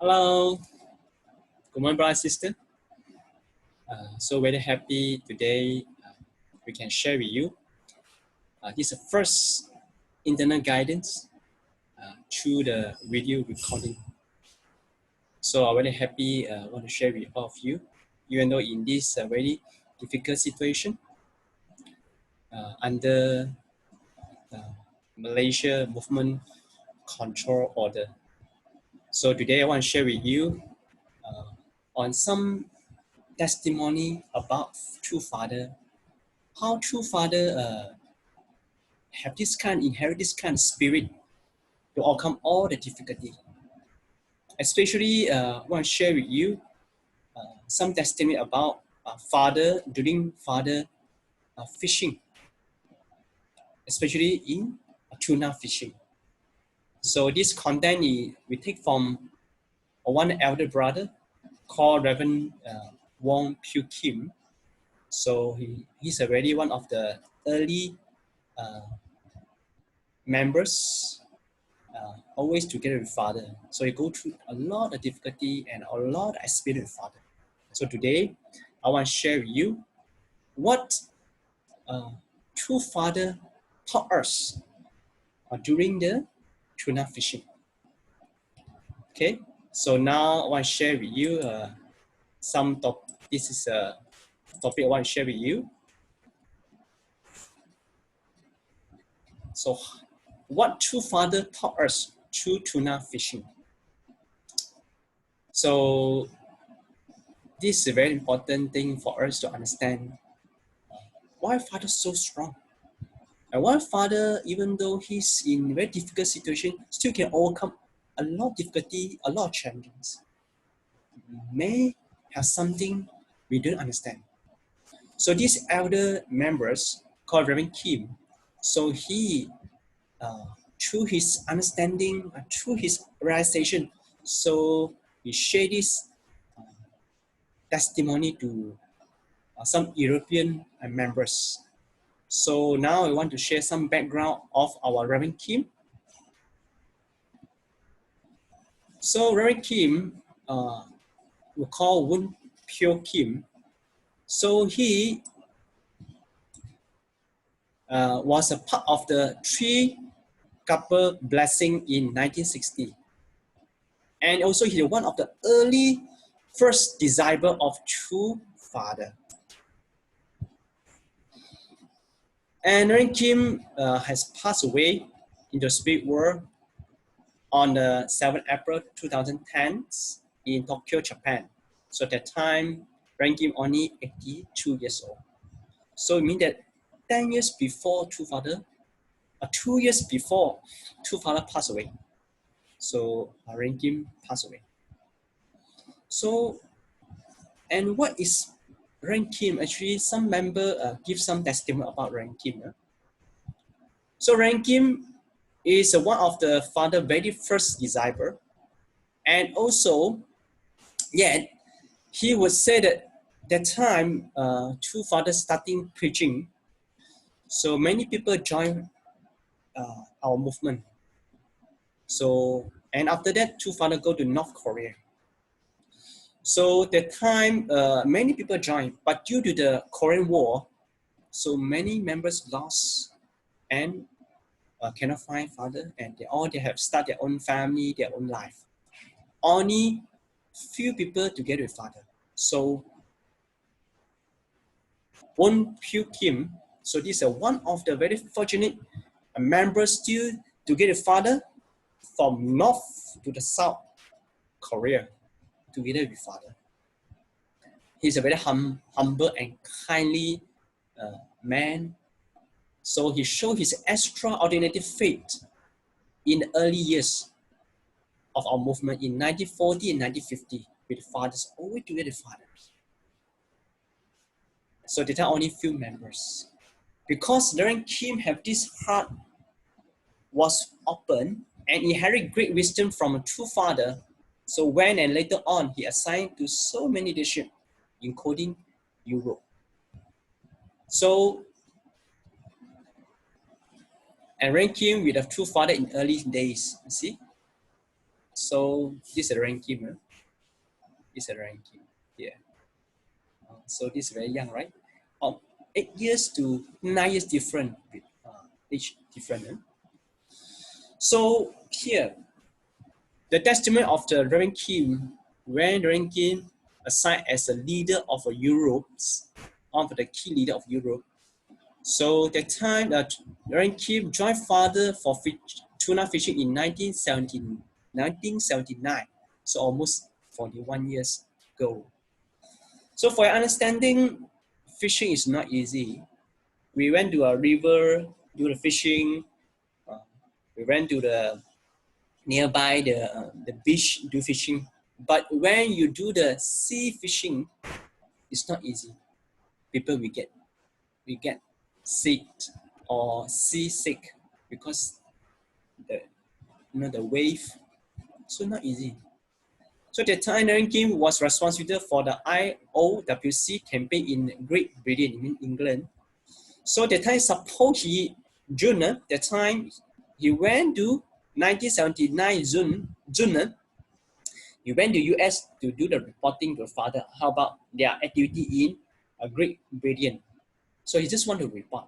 Hello, good morning, brother and sister. So very happy today we can share with you. This is the first internal guidance through the video recording. So I'm very happy want to share with all of you, even though in this very difficult situation under Malaysia movement control order. So today I want to share with you on some testimony about True Father, how True Father have this inherit this kind of spirit to overcome all the difficulty. Especially, I want to share with you some testimony about father during father fishing, especially in tuna fishing. So this content we take from one elder brother called Reverend Pil Kim. So he's already one of the early members, always together with father. So he go through a lot of difficulty and a lot of experience with father. So today, I want to share with you what True Father taught us during the tuna fishing. Okay, so now I want to share with you some topic. This is a topic I want to share with you. So, what True Father taught us through tuna fishing. So, this is a very important thing for us to understand. Why Father so strong? And why Father, even though he's in a very difficult situation, still can overcome a lot of difficulty, a lot of challenges. May have something we don't understand. So these elder members called Reverend Kim, so he, through his understanding, through his realization, so he shared this testimony to some European members. So now I want to share some background of our Reverend Kim. So Reverend Kim, we call Pil Kim. So he was a part of the three couple blessing in 1960. And also he's one of the early first disciple of True Father. And Reverend Kim has passed away in the spirit world on the 7th April 2010 in Tokyo, Japan. So at that time, Reverend Kim only 82 years old. So it means that 10 years before True Father, 2 years before True Father passed away. So Reverend Kim passed away. So, and what is Reverend Kim? Actually, some member give some testimony about Reverend Kim. So Reverend Kim is one of the Father very first disciple, and also, he would say that that time True Father starting preaching, so many people join our movement. So, and after that, True Father go to North Korea. So that time, many people joined, but due to the Korean War, so many members lost and cannot find Father, and they have started their own family, their own life. Only few people together with Father. So Pil Kim, so this is one of the very fortunate members still together with Father from North to the South Korea together with Father. He's a very humble and kindly man. So he showed his extraordinary faith in the early years of our movement in 1940 and 1950 with fathers, always together with fathers. So there are only few members. Because Reverend Kim have this heart was open and inherit great wisdom from a True Father. So when and later on, he assigned to so many leadership, including Europe. So, and Reverend Kim with a True Father in early days, you see. So this is Ren Kim. This is Ren Kim. Yeah. So this is very young, right? 8 years to 9 years different, age different. So here, the testimony of the Reverend Kim, when Reverend Kim assigned as a leader of Europe, one of the key leader of Europe. So that time that Reverend Kim joined father for tuna fishing in 1979, so almost 41 years ago. So for your understanding, fishing is not easy. We went to a river, do the fishing. We went to the nearby the beach, do fishing. But when you do the sea fishing, it's not easy. People we get sick or seasick because the wave. So not easy. So at the time, Aaron Kim was responsible for the IOWC campaign in Great Britain, in England. So the time, suppose June, the time he went to 1979 June, he went to US to do the reporting to father. How about their activity in Great Britain? So he just want to report.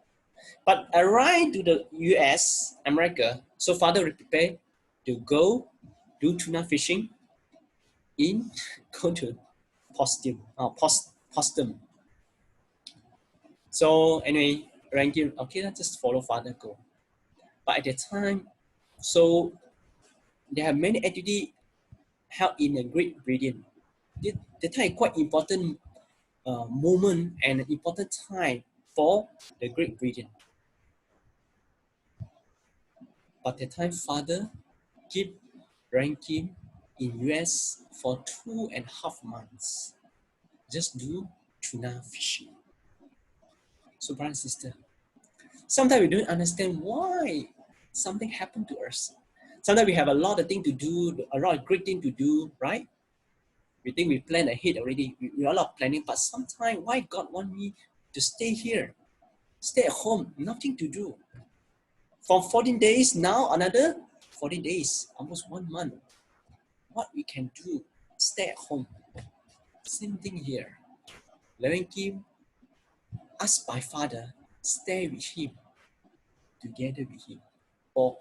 But arrived to the US, America, so father prepared to go do tuna fishing go to Postum. So anyway, ranking, okay, let's just follow father go. But at the time, so there are many activities held in a Great Britain. The time quite important moment and an important time for the Great Britain. But the time father keep ranking in US for 2.5 months. Just do tuna fishing. So brother and sister, sometimes we don't understand why something happened to us. Sometimes we have a lot of things to do, a lot of great things to do, right? We think we plan ahead already. We have a lot of planning, but sometimes why God want me to stay here, stay at home, nothing to do. From 14 days, now another 40 days, almost 1 month. What we can do, stay at home. Same thing here. Loving Kim, asked by father, stay with him, together with him for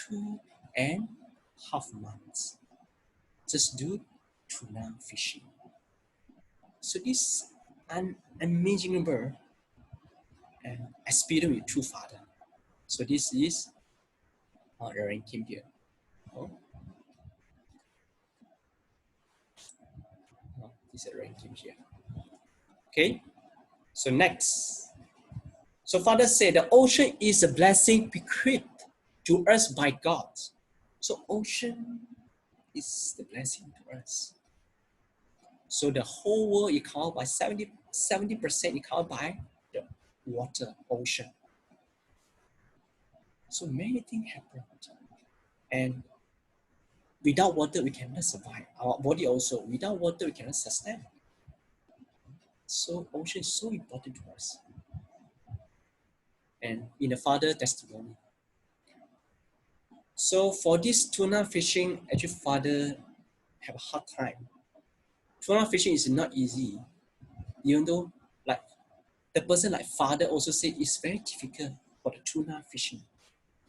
2.5 months. Just do tuna fishing. So this an amazing bird and experience with true father. So this is Reverend Kim here. This is Reverend Kim here. Okay. So next. So father said the ocean is a blessing bequeathed to us by God. So ocean is the blessing to us. So the whole world is covered by 70% is covered by the water, ocean. So many things happen. And without water, we cannot survive. Our body also, without water, we cannot sustain. So ocean is so important to us. And in the father testimony. So for this tuna fishing, actually father have a hard time. Tuna fishing is not easy. Even though like the person like father also say it's very difficult for the tuna fishing.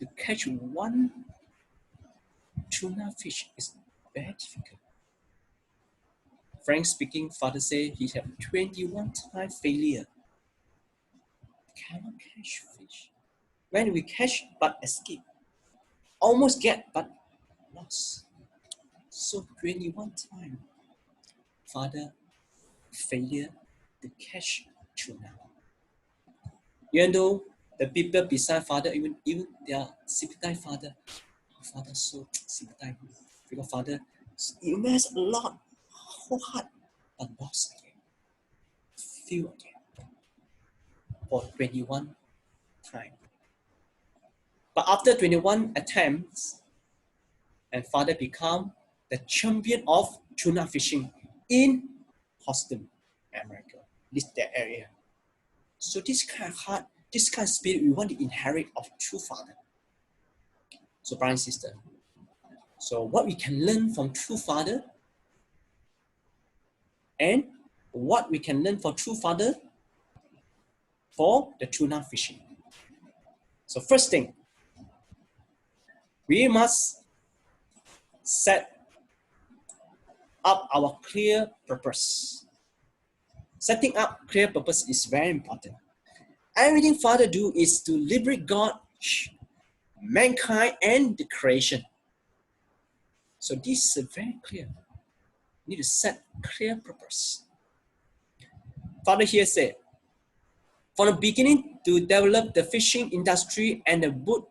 To catch one tuna fish is very difficult. Frank speaking, father say he have 21 times failure. Cannot catch fish. When we catch but escape. Almost get but lost. So 21 times father failure to catch tuna. Even though the people beside father, even their sympathize father so sympathize because father invest a lot, whole heart, but lost again, fail again for 21 times. But after 21 attempts, and father become the champion of tuna fishing in Houston, America, that area. So this kind of heart, this kind of spirit we want to inherit of true father. So brother and sister. So what we can learn from true father, and what we can learn from true father for the tuna fishing. So first thing, we must set up our clear purpose. Setting up clear purpose is very important. Everything father do is to liberate God, mankind, and the creation. So this is very clear. You need to set clear purpose. Father here said, from the beginning to develop the fishing industry and the boat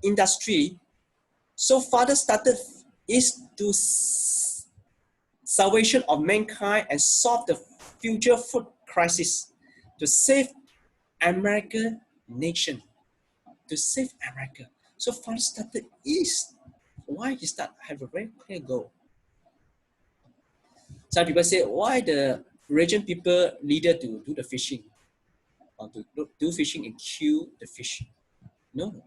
industry, so father started is to salvation of mankind and solve the future food crisis, to save American nation, to save America. So father started east. Why he start have a very clear goal? Some people say, why the region people leader to do the fishing, or to do fishing and kill the fish? No.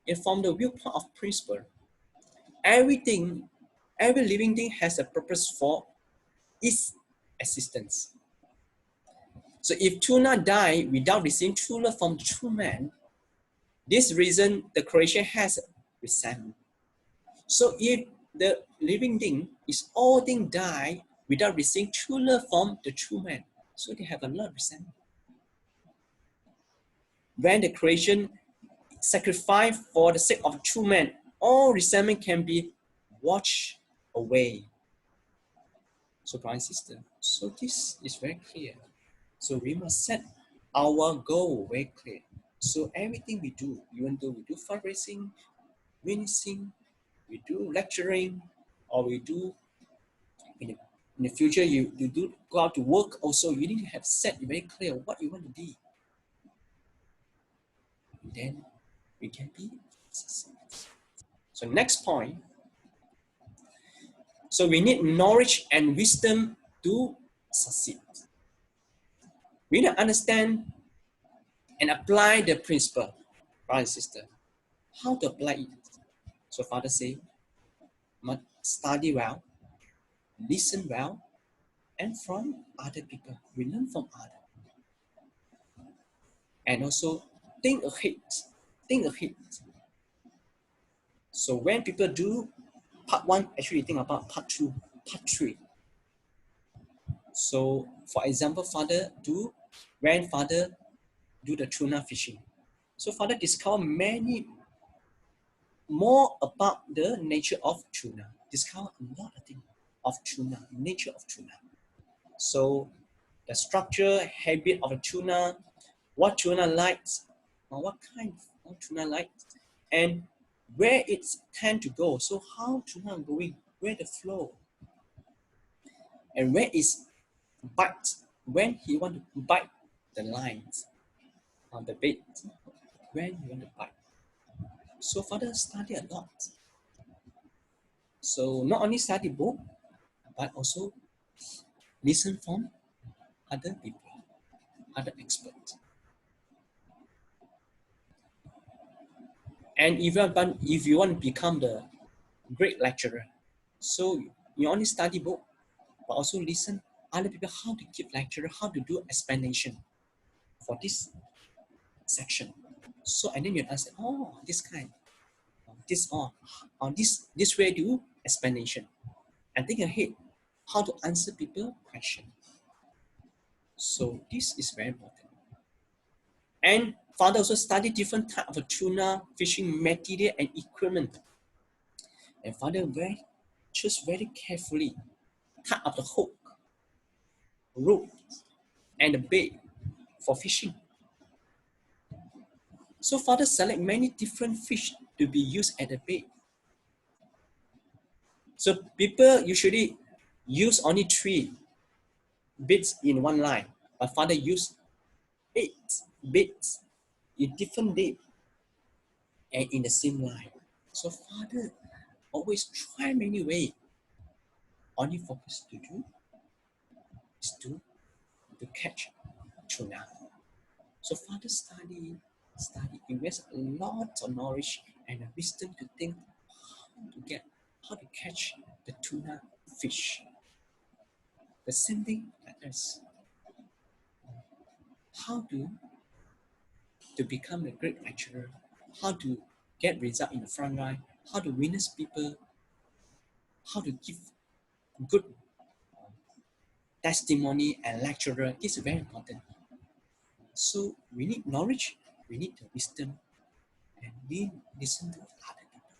And from the viewpoint of principle, everything, every living thing has a purpose for its existence. So if tuna die without receiving true love from true man, this reason the creation has resentment. So if the living thing is all thing die without receiving true love from the true man, so they have a lot of resentment. When the creation sacrifice for the sake of true man, all resentment can be washed away. So, brother and sister, so this is very clear. So we must set our goal very clear. So everything we do, even though we do fundraising, ministering, we do lecturing, or we do in the future you do go out to work also, you need to have set very clear what you want to be. Then we can be successful. So next point. So we need knowledge and wisdom to succeed. We need to understand and apply the principle, brother and sister. How to apply it? So father say, must study well, listen well, and from other people. We learn from others. And also think ahead. Think ahead. So when people do part one, actually think about part two, part three. So for example, when father do the tuna fishing. So father discover many more about the nature of tuna. Discover a lot of things of tuna, nature of tuna. So the structure, habit of a tuna, what tuna likes, or what kind of tuna likes, and where it's tend to go. So how tuna going, where the flow, and where is bite, when he want to bite the lines on the bait, when he want to bite. So father study a lot. So not only study book, but also listen from other people, other experts. And even if you want to become the great lecturer, so you only study book, but also listen other people how to give lecture, how to do explanation for this section. So and then you ask, oh, this kind, this on this way do explanation, and think ahead how to answer people question. So this is very important. And father also study different type of tuna fishing material and equipment. And father choose very carefully type of the hook, rope, and the bait for fishing. So father select many different fish to be used at the bait. So people usually use only 3 baits in one line, but father use 8 baits in different depth and in the same line. So father always try many ways. Only focus to do is to catch tuna. So father study, invest a lot of knowledge and wisdom to think how to catch the tuna fish. The same thing like this. How to become a great lecturer, how to get result in the front line, how to witness people, how to give good testimony and lecturer is very important. So we need knowledge, we need the wisdom, and we listen to other people.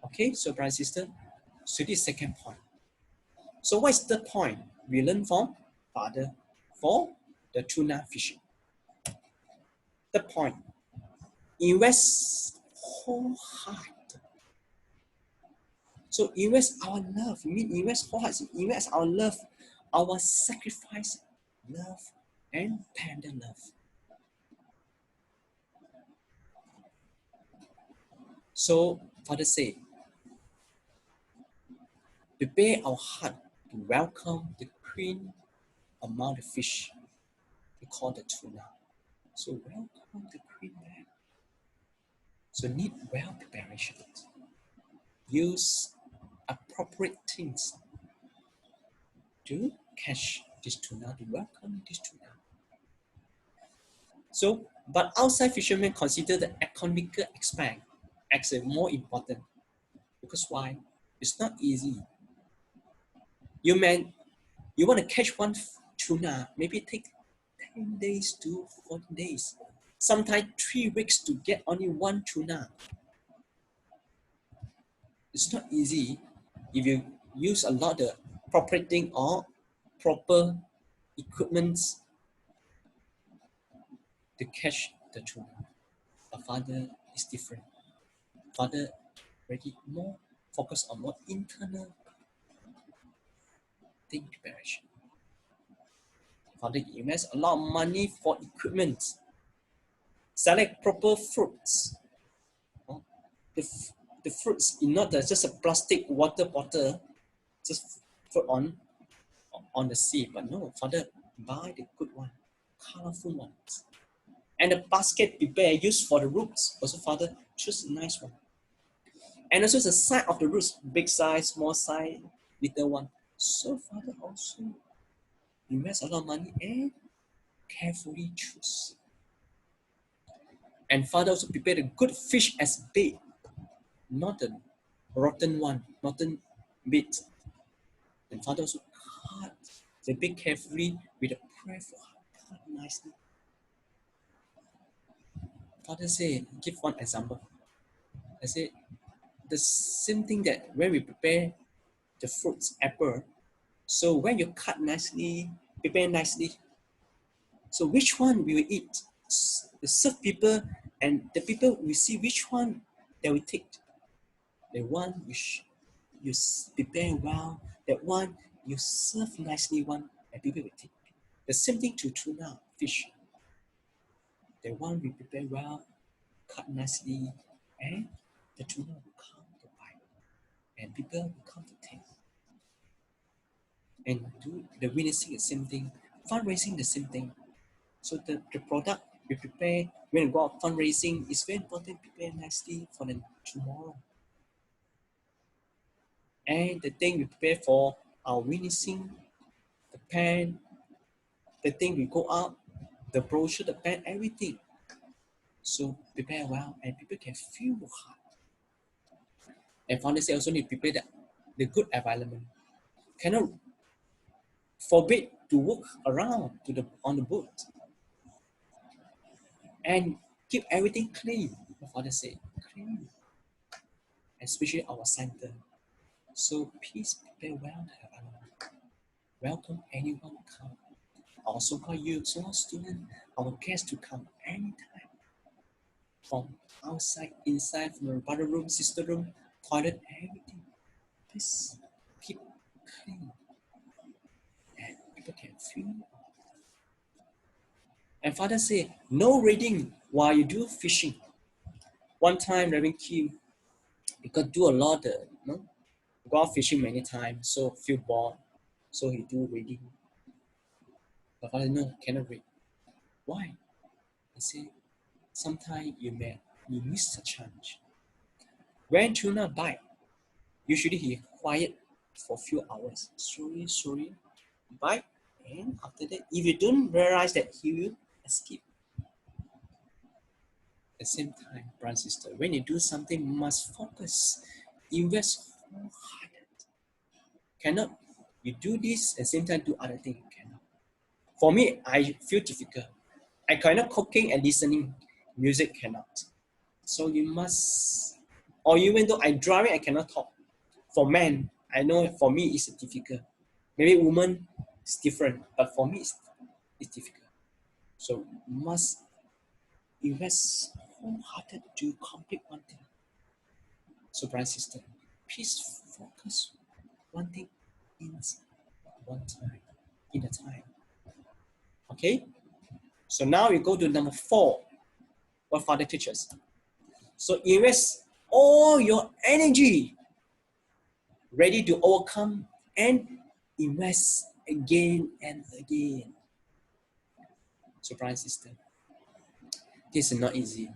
Okay, so brother and sister, so this is second point. So what is the point we learn from Father for the tuna fishing? The point, invest whole heart. So invest our love, we mean invest whole heart, invest our love, our sacrifice, love, and tender love. So Father say, prepare our heart to welcome the queen among the fish. We call the tuna. So welcome the queen back. So need well preparation. Use appropriate things to catch this tuna, to welcome this tuna. So, but outside fishermen consider the economical aspect as a more important. Because why? It's not easy. You want to catch one tuna, maybe take 10 days to 14 days. Sometimes 3 weeks to get only one tuna. It's not easy if you use a lot of proper thing or proper equipments to catch the tuna. But Father is different. Father already more focus on more internal thing preparation. Father invest a lot of money for equipment. Select proper fruits. The fruits is not just a plastic water bottle, just put on the sea. But no, Father, buy the good one, colorful ones. And the basket prepare used for the roots. Also, Father, choose a nice one. And also the size of the roots, big size, small size, little one. So Father also invest a lot of money and carefully choose. And Father also prepare the good fish as bait, not a rotten one, rotten bait. And Father also cut the bait carefully with a prayerful heart, cut nicely. Father say, give one example. I say, the same thing that when we prepare the fruits, apple, so when you cut nicely, prepare nicely, so which one we will eat? The serve people and the people will see which one they will take. The one which you prepare well, that one you serve nicely one, and people will take. The same thing to tuna, fish. The one we prepare well, cut nicely, and the tuna will come to buy, and people will come to take. And do the witnessing the same thing, fundraising the same thing. So the product we prepare when we go out fundraising is very important. Prepare nicely for the tomorrow. And the thing we prepare for our witnessing, the pen, the thing we go out, the brochure, the pen, everything. So prepare well, and people can feel hard. And founders also need to prepare the good environment. Cannot forbid to walk around on the boat. And keep everything clean. The father said, clean. Especially our center. So please prepare well the environment. Welcome anyone to come. Our so-called youth, so-called student, our guests to come anytime. From outside, inside, from the brother room, sister room, toilet, everything. Please keep clean. And people can feel. And father said, no reading while you do fishing. One time, Reverend Kim, because do a lot of, go out fishing many times, so feel bored. So he do reading. But father, no, cannot read. Why? He say, sometimes you miss a chance. When tuna bite, usually he quiet for a few hours. Slowly bite, and after that, if you don't realize that, he will escape. At the same time, brother and sister, when you do something, you must focus, invest wholehearted. Cannot you do this at the same time do other thing? Cannot. For me, I feel difficult. I cannot cooking and listening music, cannot. So you must, or even though I driving, I cannot talk. For men, I know for me it's difficult. Maybe woman is different, but for me it's difficult. So must invest wholehearted to complete one thing. So, brother sister, please focus one thing in one time, in a time. Okay? So now we go to number 4, what Father teaches. So invest all your energy ready to overcome and invest again and again. So, brother and sister, this is not easy.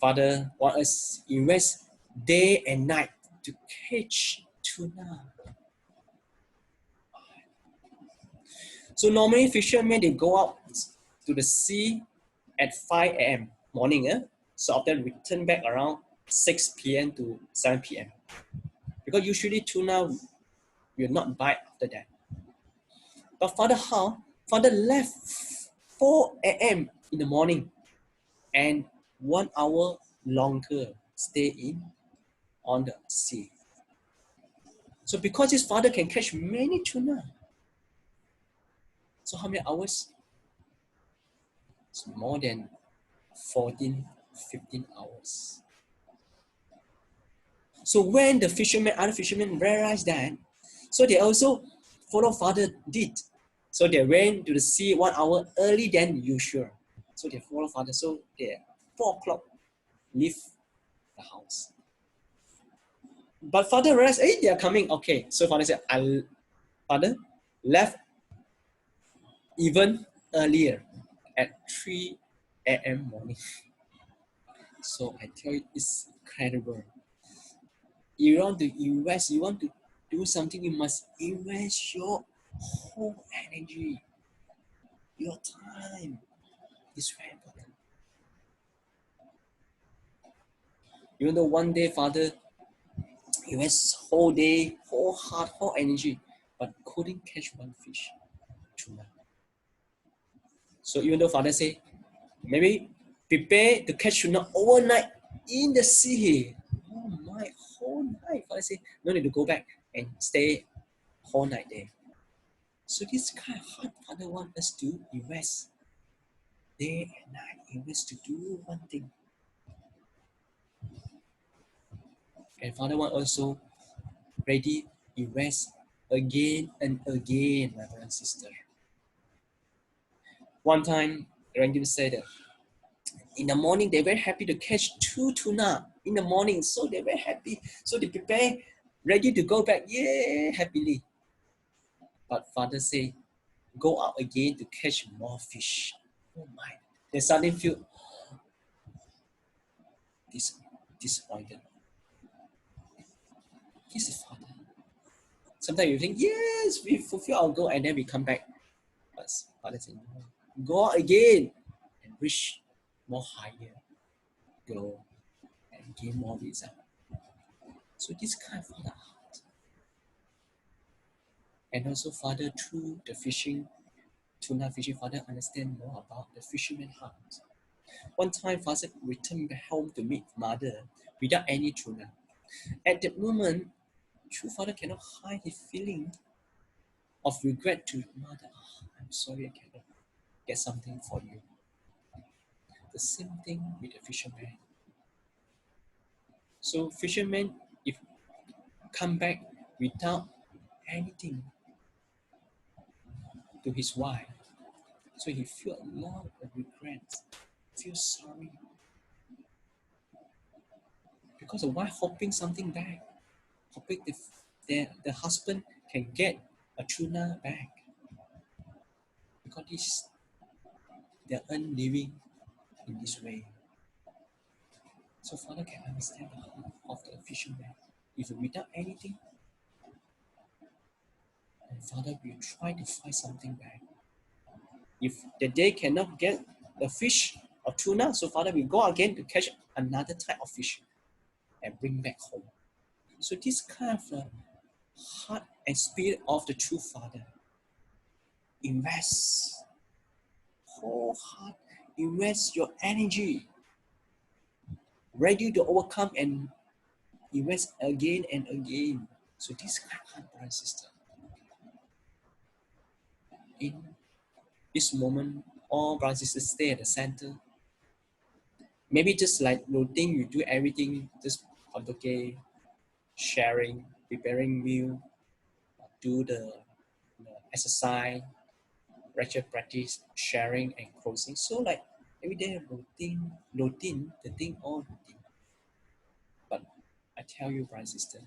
Father wants us invest day and night to catch tuna. So normally fishermen, they go out to the sea at 5 a.m. morning. So after return back around 6 p.m. to 7 p.m. Because usually tuna will not bite after that. But Father how? Father left 4 a.m. in the morning and 1 hour longer stay in on the sea. So because his father can catch many tuna, so how many hours? It's more than 14, 15 hours. So when the other fishermen realized that, so they also follow Father did. So they went to the sea 1 hour early than usual. So they follow Father. So they 4 o'clock leave the house. But Father realized, hey, they are coming. Okay. So Father said, Father left even earlier at 3 a.m. morning. So I tell you, it's incredible. You want to invest, you want to do something, you must invest your whole energy, your time. It's very important. Even though one day, Father invests whole day, whole heart, whole energy, but couldn't catch one fish. Tuna. So even though Father say, maybe prepare to catch tuna overnight in the sea. Oh my, whole night. Father say, no need to go back and stay whole night there. So this kind of heart Father wants us to invest day and night, invest to do one thing. And Father wants also ready invest again and again, my brother and sister. One time, Ranjit said that in the morning they're very happy to catch 2 tuna in the morning, so they're very happy. So they prepare, ready to go back, yeah, happily. But Father say, go out again to catch more fish. Oh my! They suddenly feel disappointed. This is Father. Sometimes you think, yes, we fulfill our goal and then we come back. But Father said, no, go out again and reach more higher goal and gain more result. So this kind of Father heart. And also Father through the fishing, tuna fishing, Father understand more about the fisherman heart. One time Father returned back home to meet mother without any tuna. At that moment, true Father cannot hide his feeling of regret to mother. Oh, I'm sorry I cannot get something for you. The same thing with the fisherman. So fisherman, if come back without anything to his wife, so he feel a lot of regret, feel sorry, because the wife hoping something back, hoping the husband can get a tuna back, because this they earn living in this way. So Father can understand the heart of the fisherman. If without anything, and Father will try to find something back. If the day cannot get the fish or tuna, so Father will go again to catch another type of fish and bring back home. So this kind of heart and spirit of the true Father. Invest whole heart, invest your energy, ready to overcome and invest again and again. So this kind of heart, brother and sister. In this moment, all brothers and sisters stay at the center. Maybe just like routine, you do everything, just okay, sharing, preparing meal, do the exercise, lecture practice, sharing and closing. So like every day routine, the thing all routine. But I tell you, brother and sister,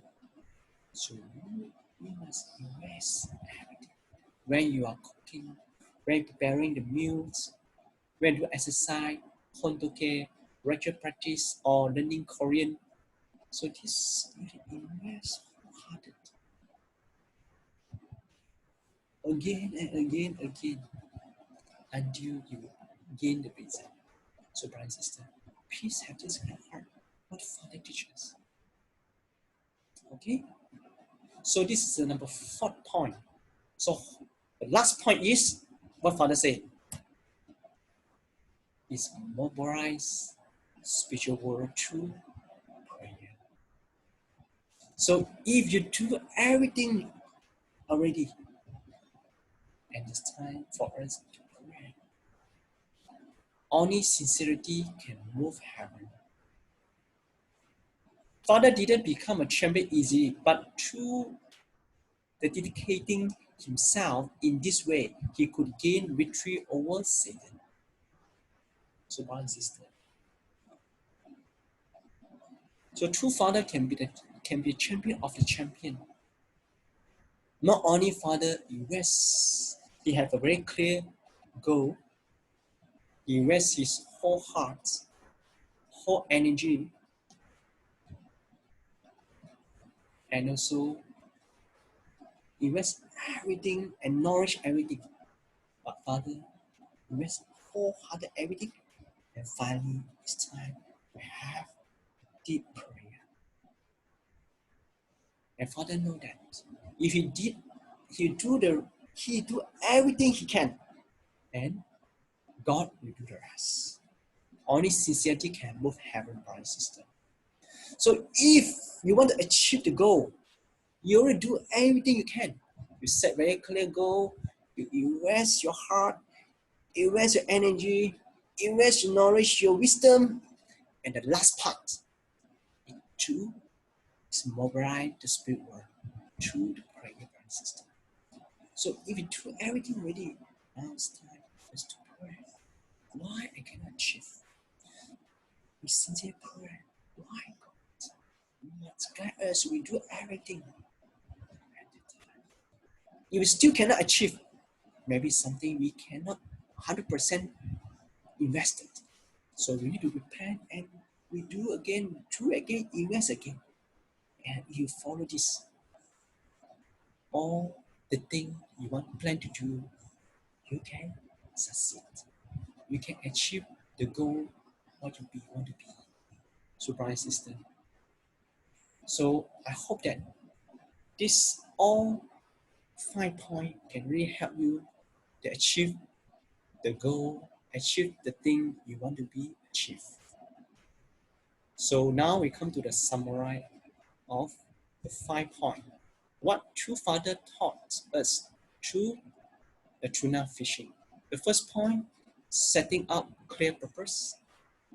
so you must invest everything. When you are cooking, when preparing the meals, when you exercise, hontoke, lecture practice, or learning Korean. So this you invest wholehearted again and again until you gain the result. So, brother and sister, please have this kind of heart. What Father teaches. Okay? So this is the number 4th point. So the last point is what Father said. Is mobilize spiritual world through prayer. So if you do everything already, and it's time for us to pray. Only sincerity can move heaven. Father didn't become a champion easily, but through the dedicating himself in this way, he could gain victory over Satan. So, brother and sister. So, true Father can be a champion of the champion. Not only Father invests, he has a very clear goal. He invests his whole heart, whole energy, and also invest everything and nourish everything. But Father invests wholehearted everything, and finally it's time to have deep prayer. And Father know that if he do everything he can, and God will do the rest. Only sincerity can move heaven, brother and sister. So if you want to achieve the goal, you will do everything you can. You set very clear goal, you invest your heart, invest your energy, invest your knowledge, your wisdom, and the last part, two, is mobilize the spirit world through the prayer, brother and sister. So if you do everything ready, now it's time for us to pray. Why I cannot achieve? We sincere prayer. Why God? You must guide us. We do everything at the time. If we still cannot achieve, maybe something we cannot 100% invest it. So we need to repent and we do again, invest again. And if you follow this, all the thing you want plan to do, you can succeed. You can achieve the goal what you want to be. So, brother and sister. So I hope that this all 5 points can really help you to achieve the goal, achieve the thing you want to be achieved. So now we come to the summary of the 5 points. What true Father taught us through the tuna fishing. The first point, setting up clear purpose.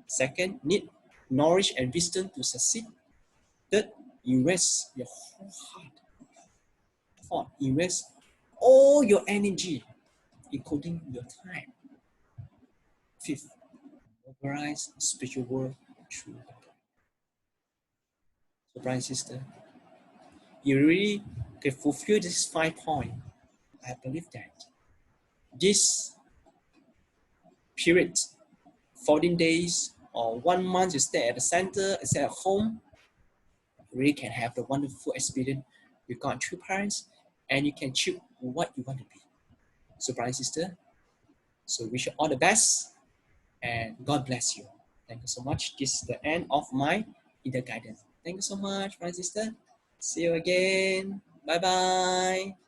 Second, need knowledge and wisdom to succeed. Third, invest your whole heart. Fourth, invest all your energy, including your time. Fifth, mobilize spiritual world through the prayer. So, brother and sister, you really can fulfill this 5 points. I believe that this period, 14 days or 1 month you stay at the center instead of home, you really can have the wonderful experience. You got two parents and you can choose what you want to be. So brother and sister, so wish you all the best and God bless you. Thank you so much. This is the end of my inner guidance. Thank you so much, brother and sister. See you again. Bye bye.